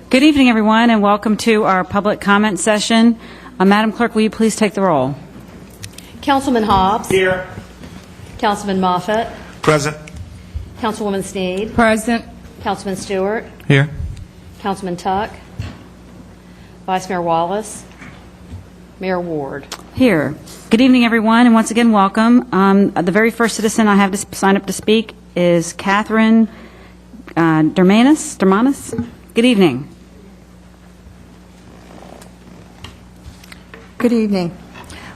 Good evening, everyone, and welcome to our public comment session. Madam Clerk, will you please take the roll? Councilman Hobbs. Here. Councilman Moffitt. Present. Councilwoman Sneed. Present. Councilman Stewart. Here. Councilman Tuck. Vice Mayor Wallace. Mayor Ward. Here. Good evening, everyone, and once again, welcome. The very first citizen I have to sign up to speak is Catherine Dermanis. Good evening. Good evening.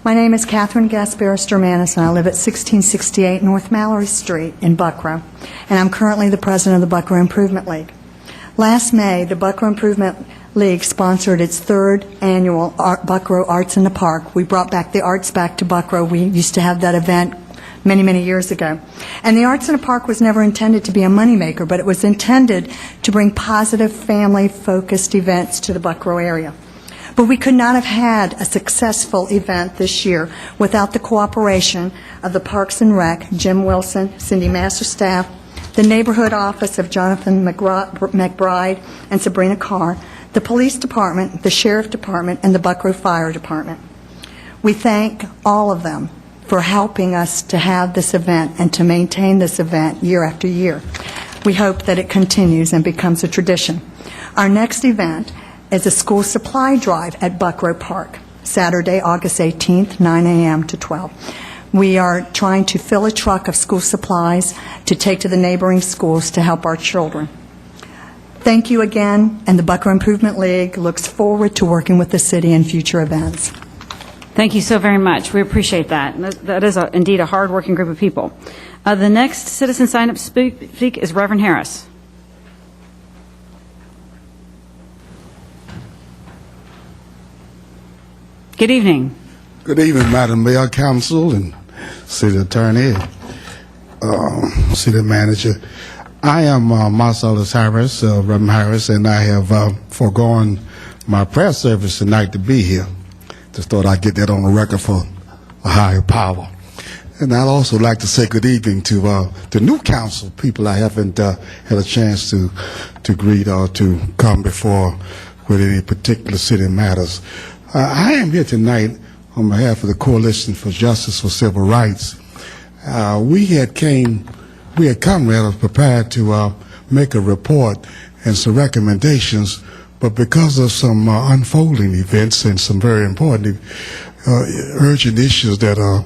My name is Catherine Gasparis-Germanis, and I live at 1668 North Mallory Street in Buckrow, and I'm currently the president of the Buckrow Improvement League. Last May, the Buckrow Improvement League sponsored its third annual Buckrow Arts in the Park. We brought back the arts back to Buckrow. We used to have that event many, many years ago. And the Arts in the Park was never intended to be a moneymaker, but it was intended to bring positive, family-focused events to the Buckrow area. But we could not have had a successful event this year without the cooperation of the Parks and Rec, Jim Wilson, Cindy Masterstaff, the neighborhood office of Jonathan McBride and Sabrina Carr, the police department, the sheriff department, and the Buckrow Fire Department. We thank all of them for helping us to have this event and to maintain this event year after year. We hope that it continues and becomes a tradition. Our next event is a school supply drive at Buckrow Park, Saturday, August 18th, 9 a.m. to 12. We are trying to fill a truck of school supplies to take to the neighboring schools to help our children. Thank you again, and the Buckrow Improvement League looks forward to working with the city in future events. Thank you so very much. We appreciate that. And that is indeed a hard-working group of people. The next citizen sign-up to speak is Reverend Harris. Good evening. Good evening, Madam Mayor, Council, and City Attorney, City Manager. I am Marcellus Harris, Reverend Harris, and I have foregone my prayer service tonight to be here. Just thought I'd get that on the record for a higher power. And I'd also like to say good evening to the new council, people I haven't had a chance to greet or to come before with any particular city matters. I am here tonight on behalf of the Coalition for Justice for Civil Rights. We had come rather prepared to make a report and some recommendations, but because of some unfolding events and some very important urgent issues that are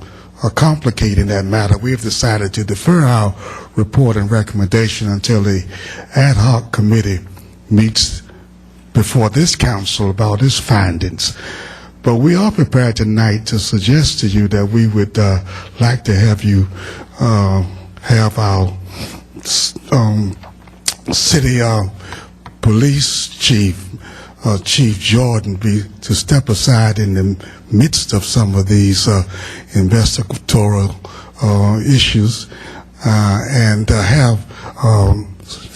complicating that matter, we have decided to defer our report and recommendation until the ad hoc committee meets before this council about its findings. But we are prepared tonight to suggest to you that we would like to have you have our city police chief, Chief Jordan, to step aside in the midst of some of these investigatorial issues and have,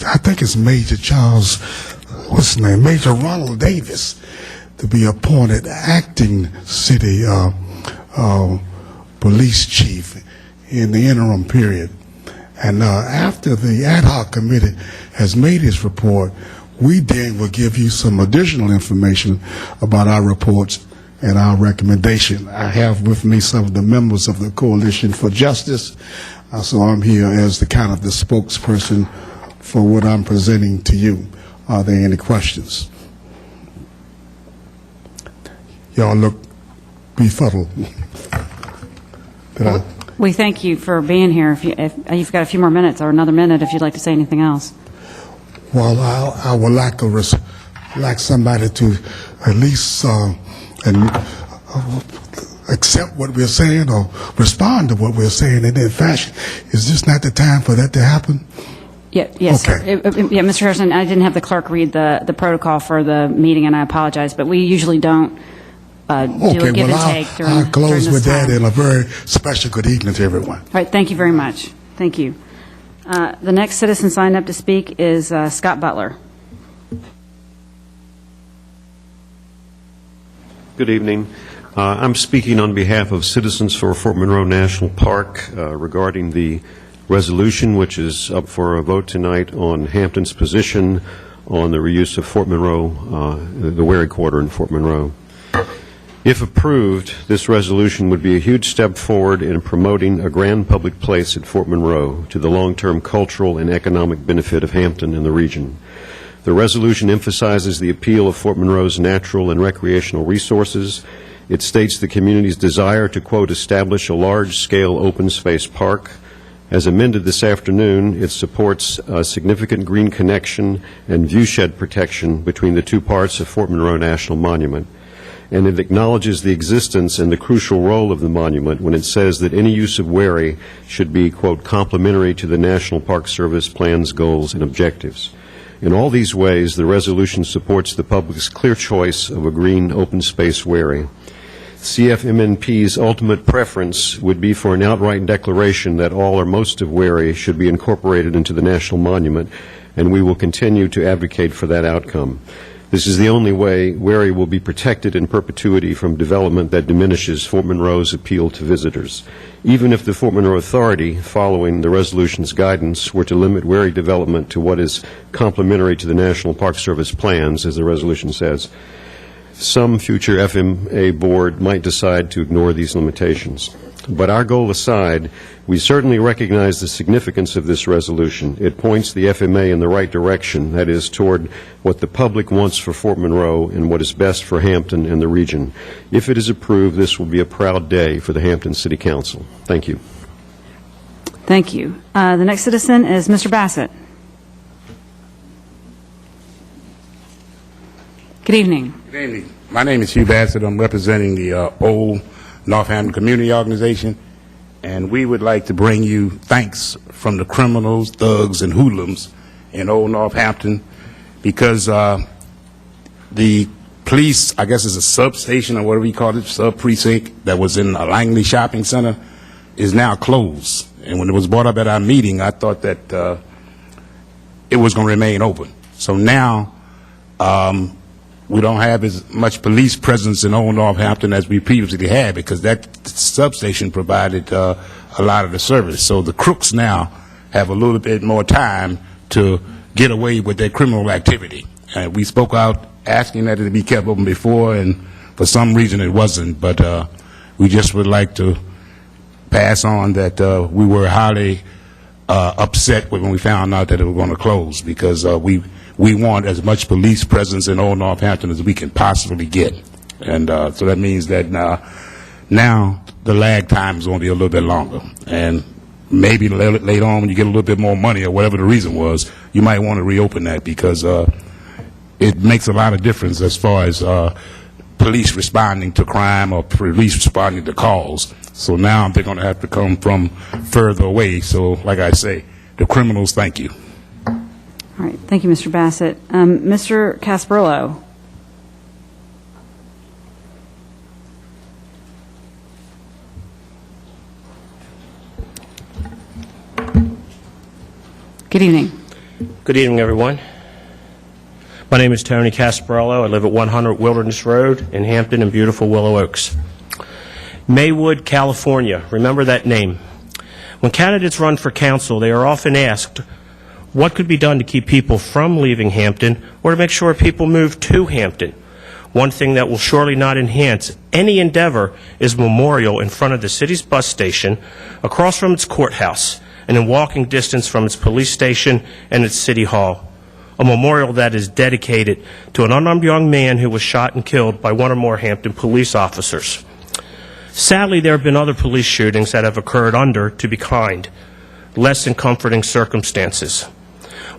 I think it's Major Charles, what's his name, Major Ronald Davis, to be appointed acting city police chief in the interim period. And after the ad hoc committee has made its report, we then will give you some additional information about our reports and our recommendation. I have with me some of the members of the Coalition for Justice, so I'm here as the kind of the spokesperson for what I'm presenting to you. Are there any questions? Y'all look befuddled. We thank you for being here. If you've got a few more minutes or another minute if you'd like to say anything else. Well, I would like somebody to at least accept what we're saying or respond to what we're saying in that fashion. Is this not the time for that to happen? Yes, okay. Yeah, Mr. Harrison, I didn't have the clerk read the protocol for the meeting, and I apologize, but we usually don't do a give and take during I'll close with time. that, and a very special good evening to everyone. All right, thank you very much. Thank you. The next citizen signed up to speak is Scott Butler. Good evening. I'm speaking on behalf of Citizens for Fort Monroe National Park regarding the resolution which is up for a vote tonight on Hampton's position on the reuse of Fort Monroe, the Wary Quarter in Fort Monroe. If approved, this resolution would be a huge step forward in promoting a grand public place at Fort Monroe to the long-term cultural and economic benefit of Hampton and the region. The resolution emphasizes the appeal of Fort Monroe's natural and recreational resources. It states the community's desire to, quote, establish a large-scale open space park. As amended this afternoon, it supports a significant green connection and viewshed protection between the two parts of Fort Monroe National Monument. And it acknowledges the existence and the crucial role of the monument when it says that any use of Wary should be, quote, complementary to the National Park Service plans, goals, and objectives. In all these ways, the resolution supports the public's clear choice of a green open space Wary. CFMNP's ultimate preference would be for an outright declaration that all or most of Wary should be incorporated into the National Monument, and we will continue to advocate for that outcome. This is the only way Wary will be protected in perpetuity from development that diminishes Fort Monroe's appeal to visitors. Even if the Fort Monroe Authority, following the resolution's guidance, were to limit Wary development to what is complementary to the National Park Service plans, as the resolution says, some future FMA board might decide to ignore these limitations. But our goal aside, we certainly recognize the significance of this resolution. It points the FMA in the right direction, that is, toward what the public wants for Fort Monroe and what is best for Hampton and the region. If it is approved, this will be a proud day for the Hampton City Council. Thank you. Thank you. The next citizen is Mr. Bassett. Good evening. Good evening. My name is Hugh Bassett. I'm representing the Old Northampton Community Organization, and we would like to bring you thanks from the criminals, thugs, and hoodlums in Old Northampton, because the police, I guess it's a substation or whatever you call it, sub-precinct that was in a Langley shopping center, is now closed. And when it was brought up at our meeting, I thought that it was going to remain open. So now we don't have as much police presence in Old Northampton as we previously had, because that substation provided a lot of the service. So the crooks now have a little bit more time to get away with their criminal activity. And we spoke out asking that it be kept open before, and for some reason it wasn't. But we just would like to pass on that we were highly upset when we found out that it was going to close, because we want as much police presence in Old Northampton as we can possibly get. And so that means that now the lag time is going to be a little bit longer. And maybe later on when you get a little bit more money or whatever the reason was, you might want to reopen that, because it makes a lot of difference as far as police responding to crime or police responding to calls. So now they're going to have to come from further away. So like I say, the criminals, thank you. All right. Thank you, Mr. Bassett. Mr. Casparillo. Good evening. Good evening, everyone. My name is Tony Casparillo. I live at 100 Wilderness Road in Hampton and beautiful Willow Oaks. Maywood, California. Remember that name. When candidates run for council, they are often asked what could be done to keep people from leaving Hampton or to make sure people move to Hampton. One thing that will surely not enhance any endeavor is a memorial in front of the city's bus station, across from its courthouse, and in walking distance from its police station and its city hall. A memorial that is dedicated to an unarmed young man who was shot and killed by one or more Hampton police officers. Sadly, there have been other police shootings that have occurred under, to be kind, less than comforting circumstances.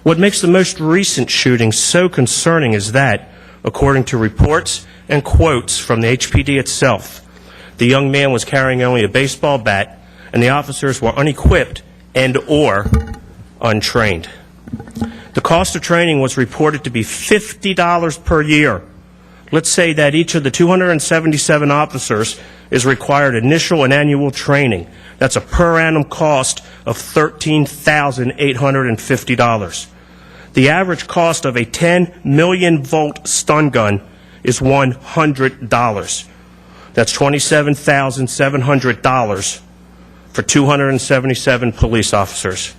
What makes the most recent shooting so concerning is that, according to reports and quotes from the HPD itself, the young man was carrying only a baseball bat and the officers were unequipped and or untrained. The cost of training was reported to be $50 per year. Let's say that each of the 277 officers is required initial and annual training. That's a per annum cost of $13,850. The average cost of a 10 million volt stun gun is $100. That's $27,700 for 277 police officers.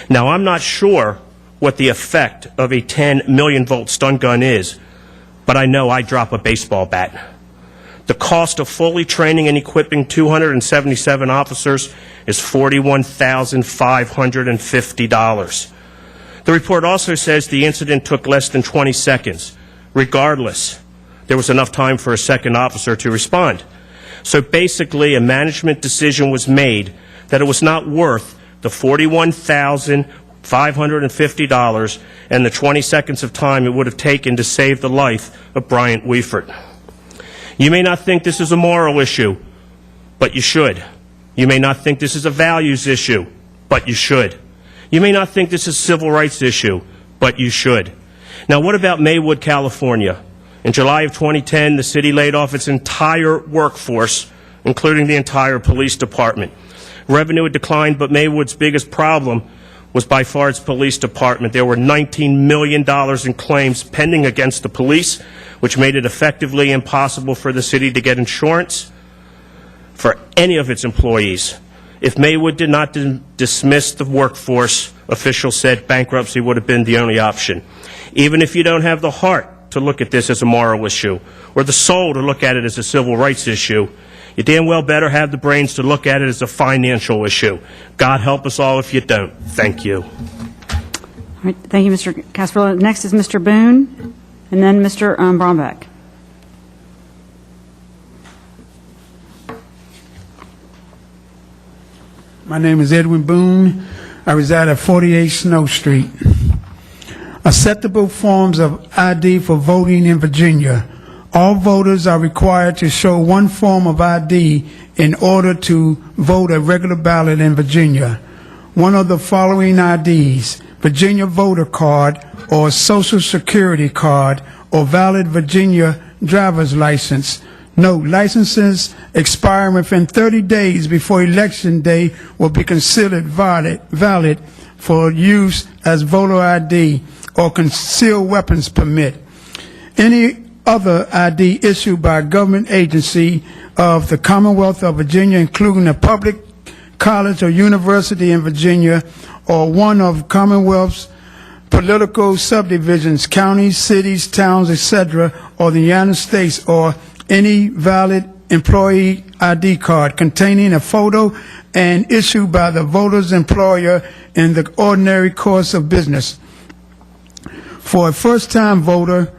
Now, I'm not sure what the effect of a 10 million volt stun gun is, but I know I drop a baseball bat. The cost of fully training and equipping 277 officers is $41,550. The report also says the incident took less than 20 seconds. Regardless, there was enough time for a second officer to respond. So basically, a management decision was made that it was not worth the $41,550 and the 20 seconds of time it would have taken to save the life of Bryant Weifert. You may not think this is a moral issue, but you should. You may not think this is a values issue, but you should. You may not think this is a civil rights issue, but you should. Now, what about Maywood, California? In July of 2010, the city laid off its entire workforce, including the entire police department. Revenue had declined, but Maywood's biggest problem was by far its police department. There were $19 million in claims pending against the police, which made it effectively impossible for the city to get insurance for any of its employees. If Maywood did not dismiss the workforce, officials said bankruptcy would have been the only option. Even if you don't have the heart to look at this as a moral issue, or the soul to look at it as a civil rights issue, you damn well better have the brains to look at it as a financial issue. God help us all if you don't. Thank you. All right, thank you, Mr. Casperello. Next is Mr. Boone, and then Mr. Brombeck. My name is Edwin Boone. I reside at 48 Snow Street. Acceptable forms of ID for voting in Virginia. All voters are required to show one form of ID in order to vote a regular ballot in Virginia. One of the following IDs: Virginia voter card or Social Security card or valid Virginia driver's license. Note, licenses expiring within 30 days before Election Day will be considered valid for use as voter ID or concealed weapons permit. Any other ID issued by a government agency of the Commonwealth of Virginia, including a public college or university in Virginia, or one of Commonwealth's political subdivisions, counties, cities, towns, etc., or the United States, or any valid employee ID card containing a photo and issued by the voter's employer in the ordinary course of business. For a first-time voter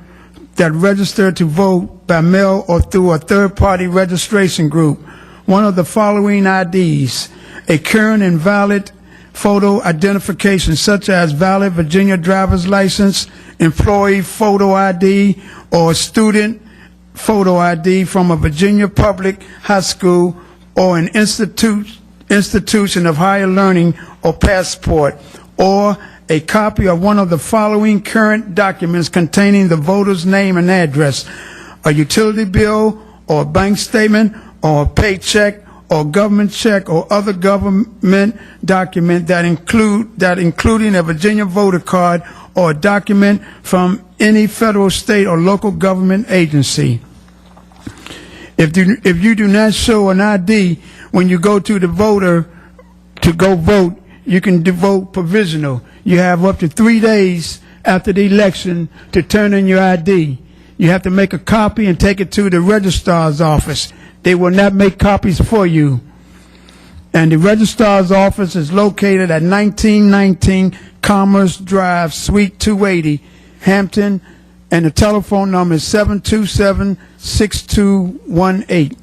that registered to vote by mail or through a third-party registration group, one of the following IDs: a current and valid photo identification, such as valid Virginia driver's license, employee photo ID, or student photo ID from a Virginia public high school or an institution of higher learning, or passport, or a copy of one of the following current documents containing the voter's name and address: a utility bill or bank statement or a paycheck or government check or other government document that including a Virginia voter card or a document from any federal, state, or local government agency. If you do not show an ID when you go to the voter to go vote, you can vote provisional. You have up to 3 days after the election to turn in your ID. You have to make a copy and take it to the registrar's office. They will not make copies for you. And the registrar's office is located at 1919 Commerce Drive, Suite 280, Hampton, and the telephone number is 727-6218.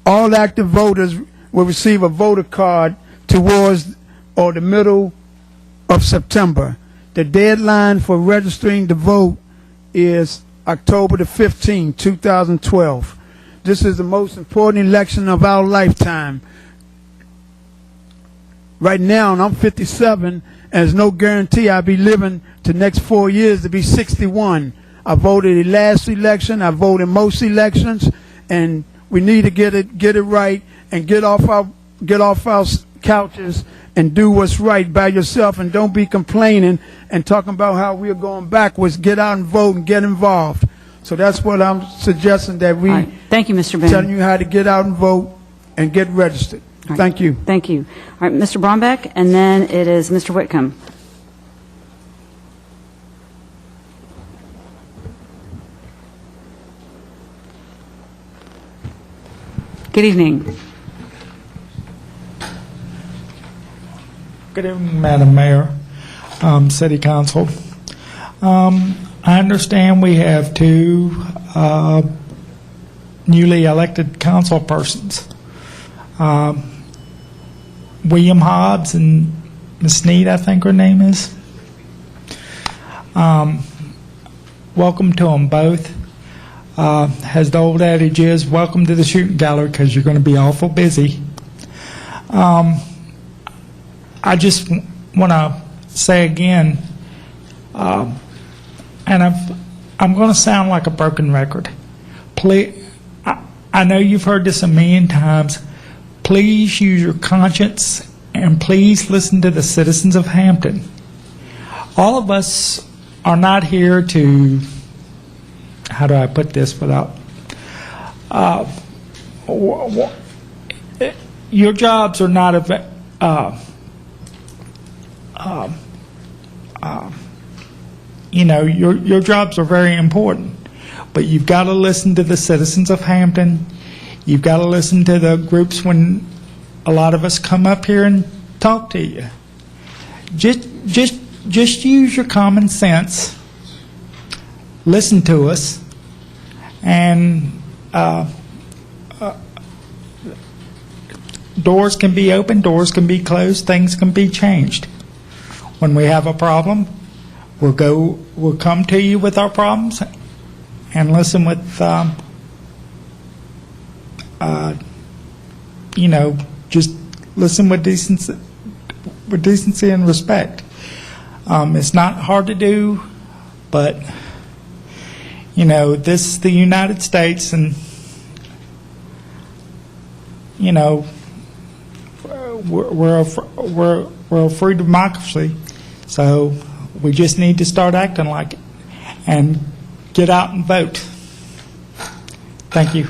All active voters will receive a voter card towards or the middle of September. The deadline for registering to vote is October the 15th, 2012. This is the most important election of our lifetime. Right now, and I'm 57, and there's no guarantee I'll be living the next 4 years to be 61. I voted the last election, I voted most elections, and we need to get it right and get off our couches and do what's right by yourself, and don't be complaining and talking about how we're going backwards. Get out and vote and get involved. So that's what I'm suggesting, that we Thank you, Mr. Boone. telling you how to get out and vote and get registered. Right. Thank you. Thank you. All right, Mr. Brombeck, and then it is Mr. Whitcomb. Good evening. Good evening, Madam Mayor, City Council. I understand we have two newly elected council persons, William Hobbs and Ms. Sneed, I think her name is. Welcome to them both. As the old adage is, welcome to the shooting gallery because you're going to be awful busy. I just want to say again, and I'm going to sound like a broken record. Please, I know you've heard this a million times. Please use your conscience and please listen to the citizens of Hampton. All of us are not here to, how do I put this without, your jobs are not your jobs are very important, but you've got to listen to the citizens of Hampton. You've got to listen to the groups when a lot of us come up here and talk to you. Just use your common sense. Listen to us, and doors can be open, doors can be closed, things can be changed. When we have a problem, we'll come to you with our problems and listen with, just listen with decency and respect. It's not hard to do, but, this is the United States, and, we're a free democracy, so we just need to start acting like it and get out and vote. Thank you.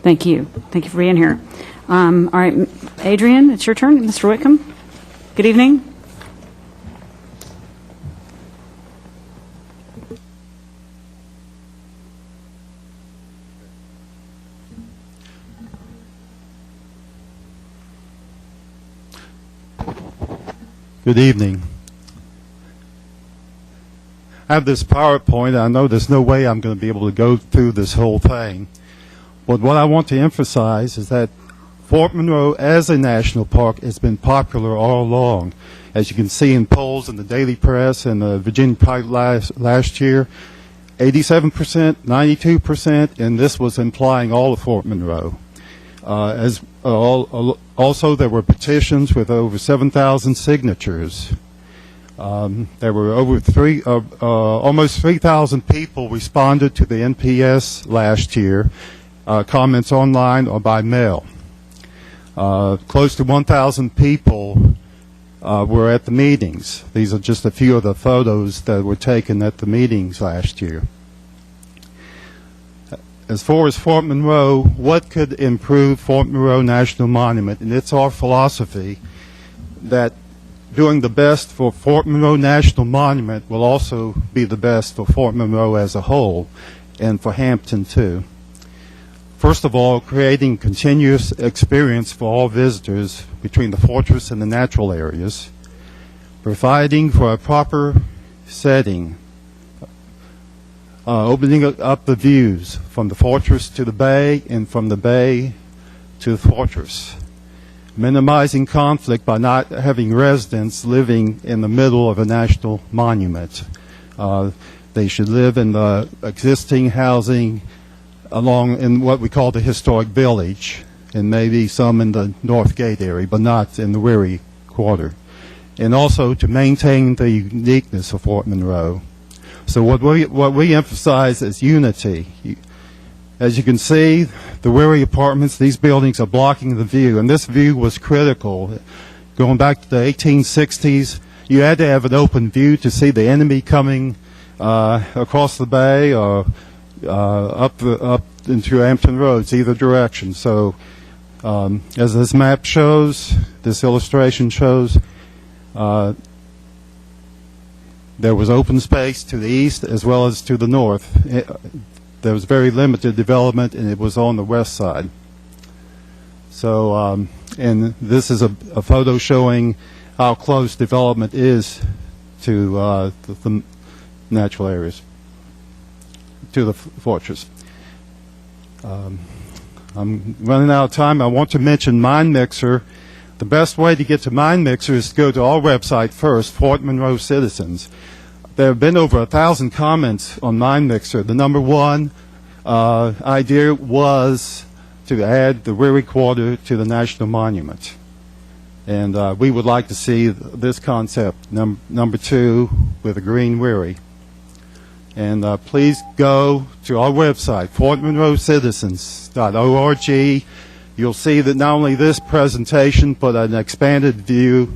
Thank you. Thank you for being here. All right, Adrian, it's your turn. Mr. Whitcomb, good evening. Good evening. I have this PowerPoint. I know there's no way I'm going to be able to go through this whole thing. But what I want to emphasize is that Fort Monroe as a national park has been popular all along. As you can see in polls in the Daily Press and the Virginia Pride last year, 87%, 92%, and this was implying all of Fort Monroe. Also, there were petitions with over 7,000 signatures. There were almost 3,000 people responded to the NPS last year, comments online or by mail. Close to 1,000 people were at the meetings. These are just a few of the photos that were taken at the meetings last year. As far as Fort Monroe, what could improve Fort Monroe National Monument? And it's our philosophy that doing the best for Fort Monroe National Monument will also be the best for Fort Monroe as a whole and for Hampton too. First of all, creating continuous experience for all visitors between the fortress and the natural areas, providing for a proper setting, opening up the views from the fortress to the bay and from the bay to the fortress, minimizing conflict by not having residents living in the middle of a national monument. They should live in the existing housing along in what we call the historic village, and maybe some in the North Gate area, but not in the Weary Quarter. And also to maintain the uniqueness of Fort Monroe. So what we emphasize is unity. As you can see, the Weary Apartments, these buildings are blocking the view, and this view was critical. Going back to the 1860s, you had to have an open view to see the enemy coming across the bay or up into Hampton Roads, either direction. So as this map shows, this illustration shows, there was open space to the east as well as to the north. there was very limited development, and it was on the west side. So, and this is a photo showing how close development is to the natural areas, to the fortress. I'm running out of time. I want to mention Mind Mixer. The best way to get to Mind Mixer is to go to our website first, Fort Monroe Citizens. There have been over 1,000 comments on Mind Mixer. The number one idea was to add the Weary Quarter to the National Monument. And we would like to see this concept, number two, with a green Weary. And please go to our website, fortmonroecitizens.org. You'll see that not only this presentation, but an expanded view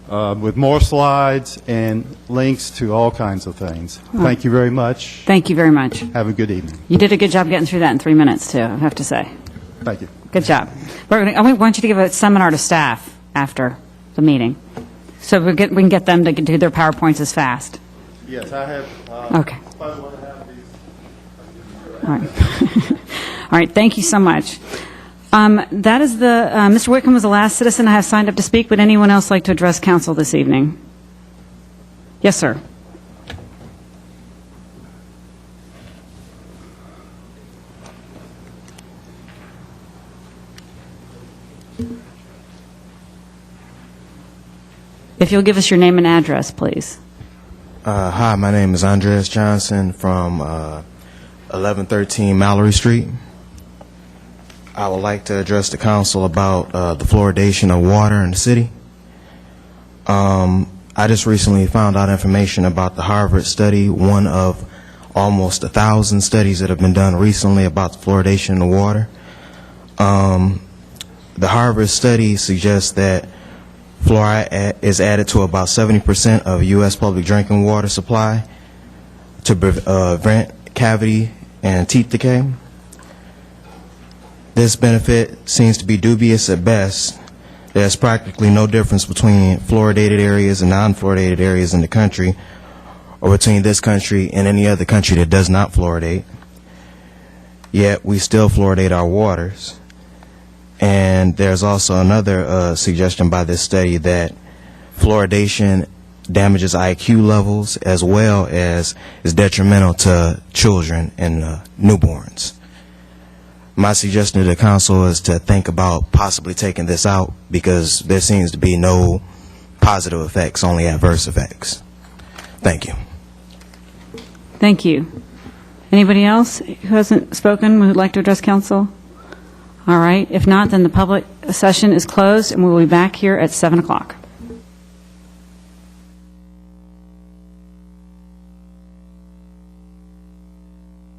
with more slides and links to all kinds of things. Thank you very much. Thank you very much. Have a good evening. You did a good job getting through that in 3 minutes, too, I have to say. Thank you. Good job. I want you to give a seminar to staff after the meeting, so we can get them to do their PowerPoints as fast. Yes, I have. Okay. All right. All right, thank you so much. That is Mr. Whitcomb was the last citizen I have signed up to speak. Would anyone else like to address council this evening? Yes, sir. If you'll give us your name and address, please. Hi, my name is Andreas Johnson from 1113 Mallory Street. I would like to address the council about the fluoridation of water in the city. I just recently found out information about the Harvard study, one of almost 1,000 studies that have been done recently about the fluoridation of water. The Harvard study suggests that fluoride is added to about 70% of U.S. public drinking water supply to prevent cavity and teeth decay. This benefit seems to be dubious at best. There's practically no difference between fluoridated areas and non-fluoridated areas in the country, or between this country and any other country that does not fluoridate. Yet we still fluoridate our waters. And there's also another suggestion by this study that fluoridation damages IQ levels as well as is detrimental to children and newborns. My suggestion to the council is to think about possibly taking this out because there seems to be no positive effects, only adverse effects. Thank you. Thank you. Anybody else who hasn't spoken would like to address council? All right. If not, then the public session is closed, and we will be back here at 7 o'clock.